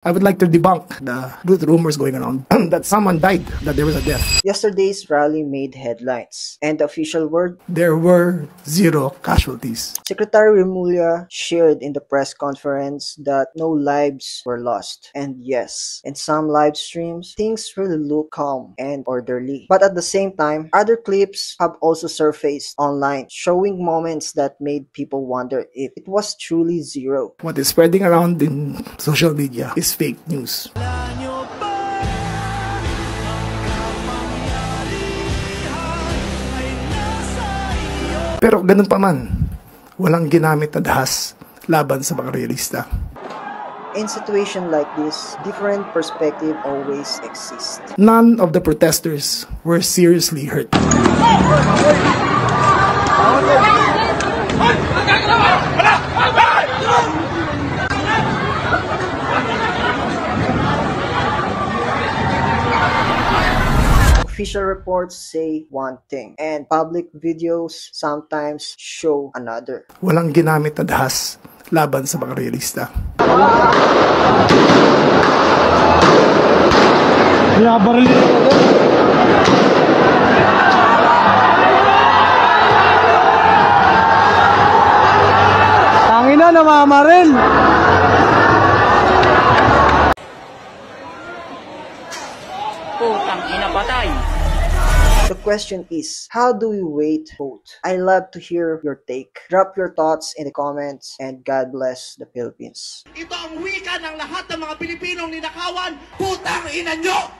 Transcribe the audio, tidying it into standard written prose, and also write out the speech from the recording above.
I would like to debunk the rumors going around that someone died, that there was a death. Yesterday's rally made headlines, and the official word? There were 0 casualties. Secretary Remulla shared in the press conference that no lives were lost. And yes, in some live streams, things really look calm and orderly. But at the same time, other clips have also surfaced online, showing moments that made people wonder if it was truly 0. What is spreading around in social media is fake news. Pero ganun pa man, walang ginamit na dahas laban sa mga realista. In situation like this, different perspective always exist. None of the protesters were seriously hurt. Official reports say one thing, and public videos sometimes show another. Walang ginamit na dahas laban sa mga realista. Tangina, namamaril! Putang ina, patay! The question is, how do we weight both? I love to hear your take. Drop your thoughts in the comments, and God bless the Philippines. Ito ang wika ng lahat ng mga Pilipinong ninakawan. Putang ina nyo!